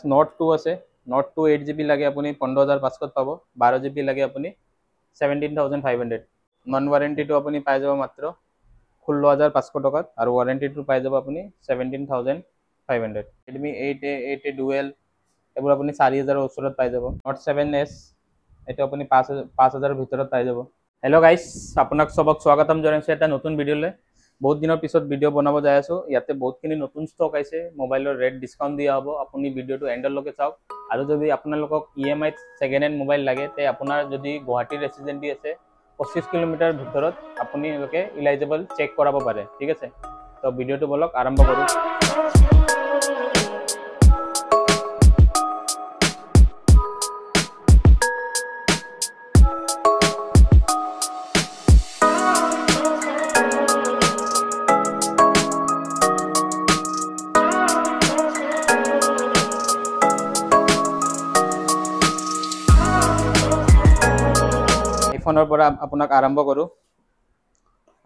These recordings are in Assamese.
নোট 2 আছে, নোট 2 8GB লাগে আপুনি 15500 পাব, 12GB লাগে আপুনি 17500। নন ওয়ারেন্টিটো আপুনি পাই যাব মাত্ৰ 16500 টকাত, আৰু ওয়াৰেন্টিটো পাই যাব আপুনি 17500। Redmi 8A 8A ডুৱেল এইবোৰ আপুনি 4000 ওচৰত পাই যাব। নোট 7S এইটো আপুনি 5000 ভিতৰত পাই যাব। হেল্ল' গাইছ, আপোনাক সবক স্বাগতম জনাইছোঁ এটা নতুন ভিডিঅ'লৈ। বহুত দিনৰ পিছত ভিডিঅ' বনাব যাই আছোঁ। ইয়াতে বহুতখিনি নতুন ষ্টক আহিছে, মোবাইলৰ ৰেট ডিছকাউণ্ট দিয়া হ'ব। আপুনি ভিডিঅ'টো এণ্ডলৈকে চাওক। আৰু যদি আপোনালোকক EMI ছেকেণ্ড হেণ্ড মোবাইল লাগে, তে আপোনাৰ যদি গুৱাহাটীৰ ৰেচিডেণ্টি আছে 25 কিলোমিটাৰ ভিতৰত আপুনি ইলাইজেবল চেক কৰাব পাৰে। ঠিক আছে, তো ভিডিঅ'টো বলক আৰম্ভ কৰোঁ। আইফোনৰ পৰা আপোনাক আৰম্ভ কৰোঁ।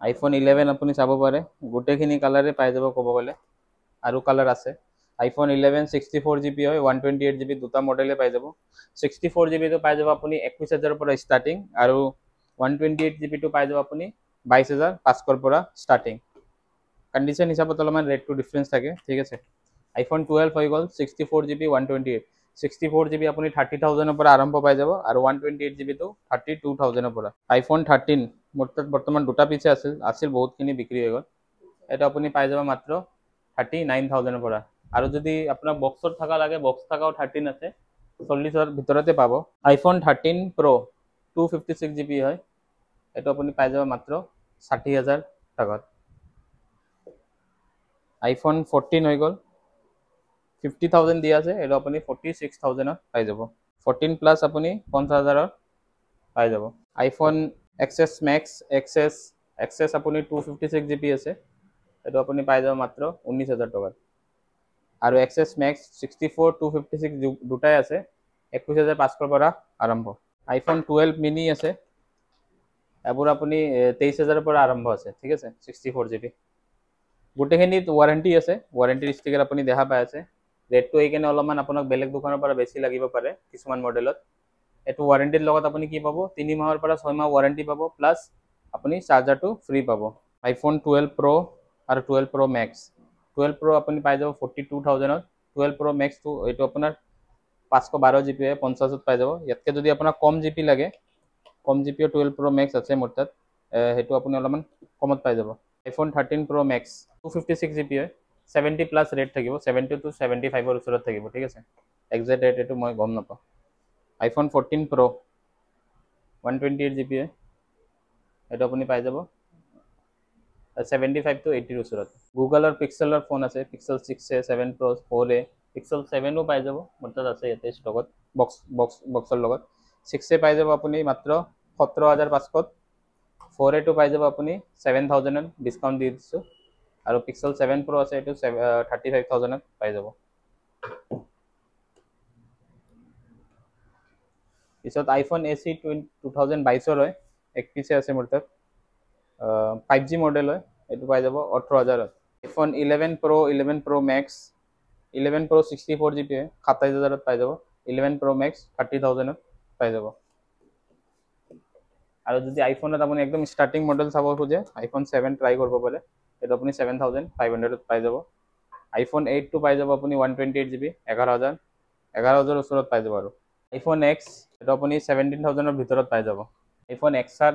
আইফোন 11 আপুনি চাব পাৰে, গোটেইখিনি কালাৰে পাই যাব ক'ব গ'লে, আৰু কালাৰ আছে। আইফোন 11 64GB হয়, 128GB দুটা মডেলে পাই যাব। 64GBটো পাই যাব আপুনি 21000 পৰা ষ্টাৰ্টিং, আৰু 128GBটো পাই যাব আপুনি 22500 পৰা ষ্টাৰ্টিং। কণ্ডিশ্যন হিচাপত অলপমান ৰেটটো ডিফাৰেঞ্চ থাকে। ঠিক আছে, আইফোন 12 হৈ গ'ল 64GB 128। 64GB আপুনি 30000 পৰা আৰম্ভ পাই যাব, আৰু 128GBটো 32000 পৰা। আইফোন 13 মোৰ তাত বৰ্তমান দুটা পিছে আছিল বহুতখিনি বিক্ৰী হৈ গ'ল। এটা আপুনি পাই যাব মাত্ৰ 39000 পৰা। আৰু যদি আপোনাক বক্সত থকা লাগে, বক্স থকাও 13 আছে, 40000 ভিতৰতে পাব। আইফোন 13 Pro 256GB হয়, এইটো আপুনি পাই যাব মাত্ৰ 60000 টকাত। আইফোন 14 হৈ গ'ল 50000 দিয়া আছে, এইটো আপুনি 46000ত পাই যাব। 14 প্লাছ আপুনি 50000ত পাই যাব। আইফোন XS Max XS আপুনি 256GB আছে, এইটো আপুনি পাই যাব মাত্ৰ 19000 টকাত। আৰু XS Max 64 256 দুটাই আছে, 21500 পৰা আৰম্ভ। আইফোন 12 মিনি আছে, এইবোৰ আপুনি 23000 পৰা আৰম্ভ আছে। ঠিক আছে, 64GB। গোটেইখিনিত ৱাৰেণ্টি আছে, ৱাৰেণ্টিৰ ষ্টিকাৰ আপুনি দেখা পাই আছে। ৰেটটো এইকাৰণে অলপমান আপোনাক বেলেগ দোকানৰ পৰা বেছি লাগিব পাৰে কিছুমান মডেলত। এইটো ৱাৰেণ্টিৰ লগত আপুনি কি পাব, 3 মাহৰ পৰা 6 মাহ ৱাৰেণ্টি পাব, প্লাছ আপুনি চাৰ্জাৰটো ফ্ৰী পাব। আইফোন 12 Pro আৰু 12 Pro Max। 12 Pro আপুনি পাই যাব 42000ত। 12 Pro Maxটো এইটো আপোনাৰ 512GB হয়, 50ত পাই যাব। ইয়াতকৈ যদি আপোনাক কম জিবি লাগে, কম জিবিও 12 Pro Max আছে মোৰ তাত, সেইটো আপুনি অলপমান কমত পাই যাব। আইফোন 13 Pro Max 256GB হয়, 70 প্লাছ ৰেট থাকিব, 70 to 75ৰ ওচৰত থাকিব। ঠিক আছে, একজেক্ট ৰেট এইটো মই গম নাপাওঁ। আইফোন 14 Pro 128GB হয়, এইটো আপুনি পাই যাব 75 to 80ৰ ওচৰত। গুগলৰ পিক্সেলৰ ফোন আছে, Pixel 6a 7 Pro 4a, Pixel 7ও পাই যাব, মোৰ তাত আছে ইয়াতে ষ্টকত বক্সৰ লগত। 6a পাই যাব আপুনি মাত্ৰ 17500। 4a পাই যাব আপুনি 7000ত, ডিছকাউণ্ট দি দিছোঁ। আৰু Pixel 7 Pro আছে, এইটো 35000ত পাই যাব। পিছত আইফোন SE 2022 হয়, এক পিছে আছে মোৰ তাত, 5G মডেল হয়, এইটো পাই যাব 18000ত। IPhone 11 Pro Max 11 Pro 64GB হয়, 27000ত পাই যাব। 11 Pro Max 30000ত পাই যাব। আৰু যদি আইফোনত আপুনি একদম ষ্টাৰ্টিং মডেল চাব খোজে, আইফোন 7 ট্ৰাই কৰিব পাৰে, এইটো আপুনি 7500ত পাই যাব। আইফোন 8টো পাই যাব আপুনি 128GB 11000 ওচৰত পাই যাব। আৰু আইফোন X এইটো আপুনি 17000ৰ ভিতৰত পাই যাব। আইফোন XR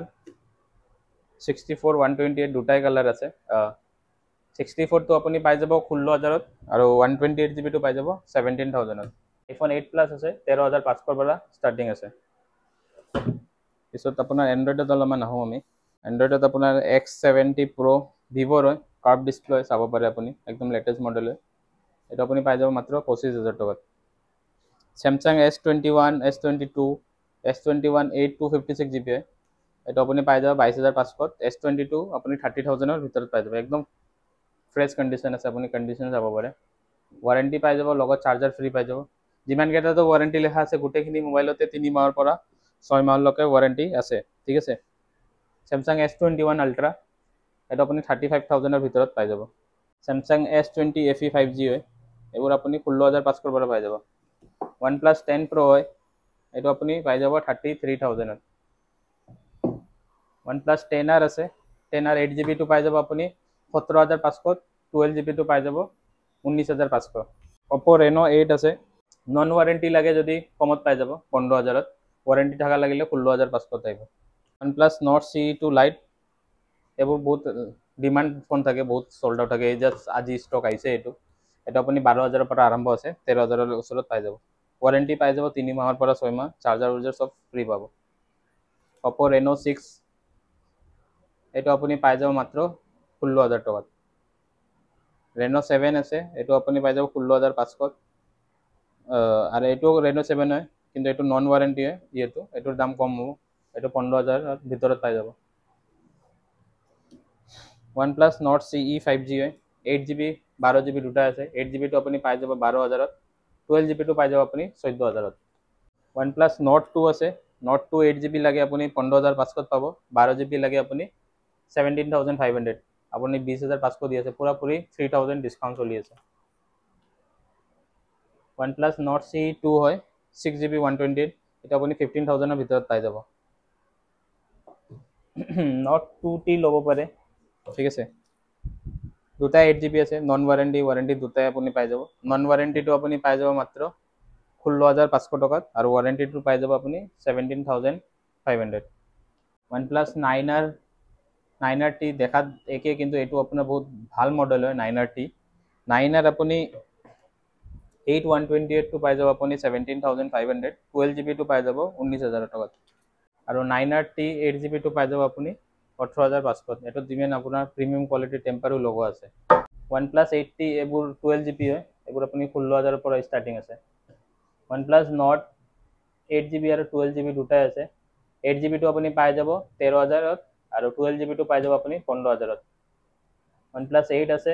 64 128 দুটাই কালাৰ আছে। 64টো আপুনি পাই যাব 16000ত, আৰু 128GBটো পাই যাব 17000ত। আইফোন 8 প্লাছ আছে, 13500 পৰা ষ্টাৰ্টিং আছে। পিছত আপোনাৰ এণ্ড্ৰইডত অলপমান আহোঁ আমি। এণ্ড্ৰইডত আপোনাৰ X70 Pro ভিভ'ৰ হয়, কাৰ্ভ ডিছপ্লে চাব পাৰে আপুনি, একদম লেটেষ্ট মডেল হয়, এইটো আপুনি পাই যাব মাত্ৰ 25000 টকাত। চেমচাং S21 S21 8 256GB হয়, এইটো আপুনি পাই যাব 22500। S22 আপুনি 30000ৰ ভিতৰত পাই যাব, একদম ফ্ৰেছ কণ্ডিশ্যন আছে, আপুনি কণ্ডিশ্যন চাব পাৰে। ৱাৰেণ্টি পাই যাব, লগত চাৰ্জাৰ ফ্ৰী পাই যাব। যিমানকেইটাতো ৱাৰেণ্টি লেখা আছে গোটেইখিনি মোবাইলতে 3 মাহৰ পৰা 6 মাহলৈকে ৱাৰেণ্টি আছে। ঠিক আছে, চেমচাং S21 Ultra এইটো আপুনি 35000ৰ ভিতৰত পাই যাব। চেমচাং S20 FE 5G হয়, এইবোৰ আপুনি 16500 পৰা পাই যাব। OnePlus 10 Pro হয় এইটো আপুনি পাই যাব 33,000 ত OnePlus 10R আছে 10R 8GB টো পাই যাব আপুনি 17,500 12GB টো পাই যাব 19,500 Oppo Reno 8 আছে নন ওয়ারেন্টি লাগে যদি কমত পাই যাব 15,000 ত ওয়ারেন্টি থাকা লাগিলে 16,500 আহিব OnePlus Nord CE2 Lite এবোৰ বহুত ডিমান্ড ফোন থাকে বহুত সোল্ড আউট থাকে জাস্ট আজি স্টক আইছে এটো এটা আপুনি 12,000 পৰা আৰম্ভ আছে 13,000 ৰ ওচৰত পাই যাব ওয়াৰেন্টি পাই যাব 3 মাহৰ পৰা 6 মাহ চাৰ্জাৰ উৰ্জাৰ সব ফ্ৰী পাব Oppo Reno 6 এটো আপুনি পাই যাব মাত্ৰ 16,000 টকাত Reno 7 আছে এটো আপুনি পাই যাব 16,500 আৰু এটো Reno 7 হয় কিন্তু এটো নন ওয়াৰেন্টি হয় ইয়েটো এটোৰ দাম কম হ'ব এটো 15,000 ৰ ভিতৰত পাই যাব OnePlus Nord CE 5G হয় 8GB 12GB দুটা আছে 8GB টো আপুনি পাই যাব 12,000 ত 12GB টো পাই যাব আপুনি 14,000 ত OnePlus Nord 2 আছে Nord 2 8GB লাগে আপুনি 15,500 পাব 12GB লাগে আপুনি 17,500 আপুনি 20,500 দি আছে পুৰা পুৰি 3,000 ডিসকাউন্ট চলি আছে OnePlus Nord CE 2 হয় 6GB 128 এটা আপুনি 15,000 ৰ ভিতৰত পাই যাব Nord 2T ল'ব পাৰে ঠিক আছে দুটা 8GB আছে নন ওয়াৰেন্টি দুটাই আপুনি পাই যাব নন ওয়াৰেন্টিটো আপুনি পাই যাব মাত্ৰ 16,500 টকাত আৰু ওয়ারেন্টিটো পাই যাব আপুনি 17,500 OnePlus 9R T দেখাত একে কিন্তু এটো আপোনাৰ বহুত ভাল মডেল হয় 9R T 9R আপুনি 8128 টো পাই যাব আপুনি 17,500 12GB টো পাই যাব 19,000 টকাত আৰু 9R T 8GB টো পাই যাব আপুনি 18,500 এটো যিমান আপোনাৰ প্ৰিমিয়াম কোৱালিটি টেম্পাৰো লগোৱা আছে OnePlus 8T এবোৰ 12GB হয় এবোৰ আপুনি 16,000 ৰ পৰা ষ্টাৰ্টিং আছে OnePlus Nord 8GB আৰু 12GB দুটাই আছে 8GB টো আপুনি পাই যাব 13,000 ত আৰু 12GB টো পাই যাব আপুনি 15,000 ত OnePlus 8 আছে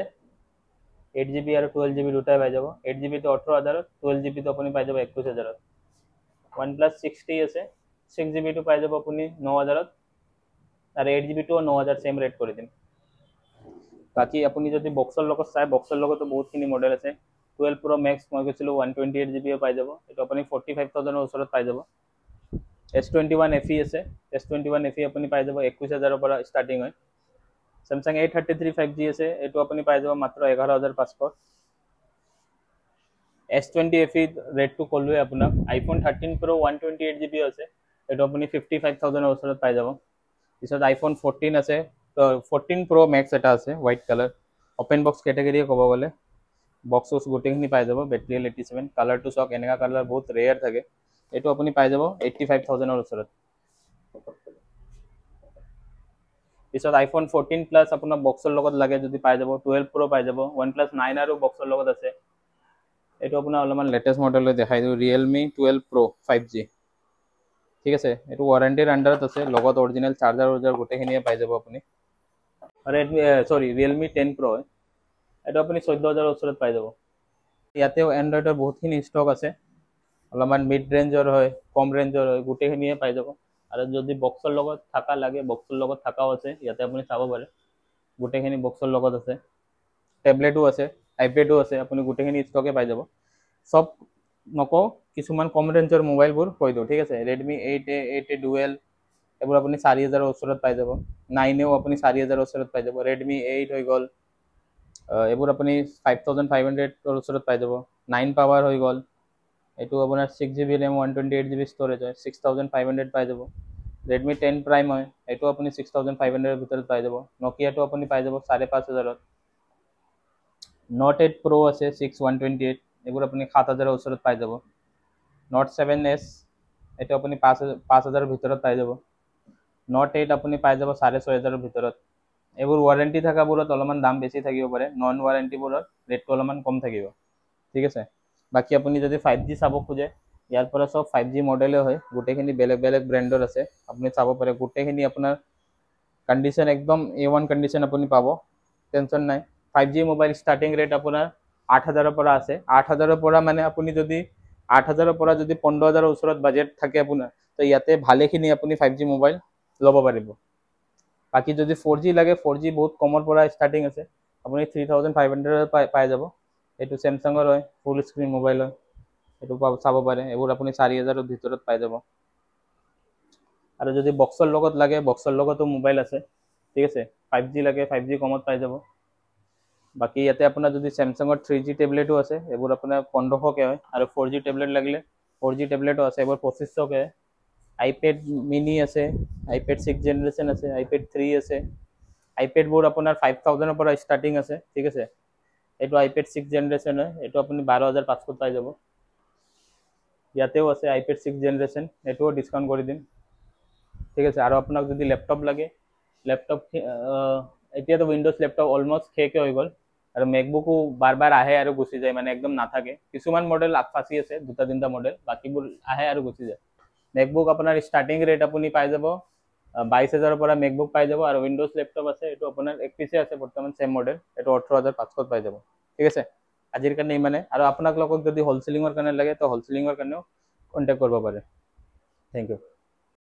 8GB আৰু 12GB দুটাই পাই যাব 8GB টো 18,000 ত 12GB টো আপুনি পাই যাব 21,000 ত OnePlus 6T আছে 6GB টো পাই যাব আপুনি 9,000 ত আৰু 8GB টো 9,000 সেম ৰেট কৰি দিম বাকি আপুনি যদি বক্সৰ লগত চাই বক্সৰ লগতো বহুতখিনি মডেল আছে 12 Pro Max মই কৈছিলো 128GB পাই যাব এটো আপুনি 45,000 ৰ ওচৰত পাই যাব S21 FE আছে S21 FE আপুনি পাই যাব 21,000 ৰ পৰা ষ্টাৰ্টিং হয় Samsung A33 5G আছে এটো আপুনি পাই যাব মাত্ৰ 11,500 S20 FE ৰেটটো কলোৱে আপোনাক iPhone 13 Pro 128GB আছে এটো আপুনি 55,000 ৰ ওচৰত পাই যাব পিছত iPhone 14 আছে 14 Pro Max এটা আছে white colour open box category ক'ব গলে বক্সস গোটেখিনি পাই যাব ব্যাটারি 87 কালারটো সক এনেকা কালার বহুত ৰেয়াৰ থাকে এটো আপুনি পাই যাব 85,000 ৰ ওচৰত পিছত iPhone 14 Plus আপোনাৰ বক্সৰ লগত লাগে যদি পাই যাব 12 Pro পাই যাব OnePlus 9 আৰু বক্সৰ লগত আছে এটো আপোনাৰ অলপমান লেটেস্ট মডেল দেখাই দিও Realme 12 Pro 5G ঠিক আছে এটো ওয়াৰেন্টিৰ আন্ডাৰত আছে লগত অৰিজিনাল চাৰ্জাৰ গোটেখিনিয়ে পাই যাব আপুনি Redmi Realme 10 Pro এটা আপুনি 14,000 ৰ ওচৰত পাই যাব ইয়াতেও এন্ড্ৰইডৰ বহুতখিনি ষ্টক আছে অলপমান মিড ৰেঞ্জৰ হয় কম ৰেঞ্জৰ হয় গোটেখিনিয়ে পাই যাব আৰু যদি বক্সৰ লগত থাকা লাগে বক্সৰ লগত থাকাও আছে ইয়াতে আপুনি চাব পাৰে গোটেখিনি বক্সৰ লগত আছে ট্যাবলেটও আছে আইপ্যাডও আছে আপুনি গোটেখিনি ষ্টকে পাই যাব সব নকও কিছুমান কম ৰেঞ্জৰ মোবাইলবোৰ কৈ দিও ঠিক আছে Redmi 8A 8A Dual এবোৰ আপুনি 4,000 ৰ ওচৰত পাই যাব 9এও আপুনি 4,000 ৰ ওচৰত পাই যাব Redmi 8 হৈ গল এবোৰ আপুনি 5,500 ৰ ওচৰত পাই যাব 9 পাৱাৰ হৈ গল এটো আপোনাৰ 6GB RAM 128GB ষ্টৰেজ হয় 6,500 পাই যাব Redmi 10 Prime হয় এটো আপুনি 6,500 ৰ ভিতৰত পাই যাব Nokia টো আপুনি পাই যাব 5,500 ত Note 8 Pro আছে 6128 এবোৰ আপুনি 7,000 ৰ ওচৰত পাই যাব Note 7s এটো আপুনি 5,000 ৰ ভিতৰত পাই যাব Note 8 আপুনি পাই যাব 6,500 ৰ ভিতৰত এবোৰ ওয়াৰেন্টি থাকাবোৰত অলপমান দাম বেছি থাকিব পাৰে নন ওয়াৰেন্টিবোৰত ৰেটটো অলপমান কম থাকিব ঠিক আছে বাকি আপুনি যদি 5G চাব খুজে ইয়াৰ পৰা সব 5G মডেলে হয় গোটেখিনি বেলেগ বেলেগ ব্ৰ্যান্ডৰ আছে আপুনি চাব পাৰে গোটেখিনি আপোনাৰ কন্ডিশন একদম A1 কন্ডিশন আপুনি পাব টেনশন নাই 5G মোবাইল স্টার্টিং রেট আপোনাৰ 8,000 ৰ পৰা আছে 8,000 ৰ পৰা মানে আপুনি যদি 8,000 ৰ পৰা যদি 15,000 ৰ ওচৰত বাজেট থাকে আপোনাৰ তো ইয়াতে ভালেখিনি আপুনি 5G মোবাইল ল'ব পাৰিব বাকি যদি 4G লাগে 4G বহুত কমৰ পৰা স্টাৰ্টিং আছে আপুনি 3,500 পাই যাব এটো Samsung ৰ হয় ফুল স্ক্ৰিন মোবাইল হয় এইটো চাব পাৰে। এইবোৰ আপুনি 4000ৰ ভিতৰত পাই যাব। আৰু যদি বক্সৰ লগত লাগে, বক্সৰ লগতো মোবাইল আছে, ঠিক আছে। 5G লাগে, 5G কমত পাই যাব। বাকী ইয়াতে আপোনাৰ যদি চেমচাঙৰ 3G টেবলেটো আছে, এইবোৰ আপোনাৰ 1500কে হয়। আৰু 4G টেবলেট লাগিলে 4G টেবলেটো আছে, এইবোৰ 2500কে। আইপেড মিনি আছে, আইপেড 6 জেনেৰেশ্যন আছে, আইপেড 3 আছে। আইপেডবোৰ আপোনাৰ 5000ৰ পৰা ষ্টাৰ্টিং আছে, ঠিক আছে। এইটো আইপেড 6 জেনেৰেশ্যন হয়, এইটো আপুনি 12500 পাই যাব। ইয়াতেও আছে আইপেড 6 জেনেৰেশ্যন, এইটোও ডিছকাউণ্ট কৰি দিম, ঠিক আছে। আৰু আপোনাক যদি লেপটপ লাগে, লেপটপ এতিয়াতো উইণ্ডোজ লেপটপ অলমষ্ট শেষে হৈ গ'ল। আৰু মেকবুকো বাৰ বাৰ আহে আৰু গুচি যায়, মানে একদম নাথাকে। কিছুমান মডেল ফাঁচি আছে, 2-3টা মডেল, বাকীবোৰ আহে আৰু গুচি যায়। মেকবুক আপোনাৰ ষ্টাৰ্টিং ৰেট আপুনি পাই যাব 22000ৰ পৰা মেকবুক পাই যাব। আৰু উইণ্ডোজ লেপটপ আছে, এইটো আপোনাৰ 1 পিচে আছে বৰ্তমান, চেম মডেল, এইটো 18500 পাই যাব, ঠিক আছে। আজিৰ কাৰণে ইমানে। আৰু আপোনালোকক যদি হ'লচেলিঙৰ কাৰণে লাগে, তো হ'লচেলিঙৰ কাৰণেও কণ্টেক্ট কৰিব পাৰে। Thank U.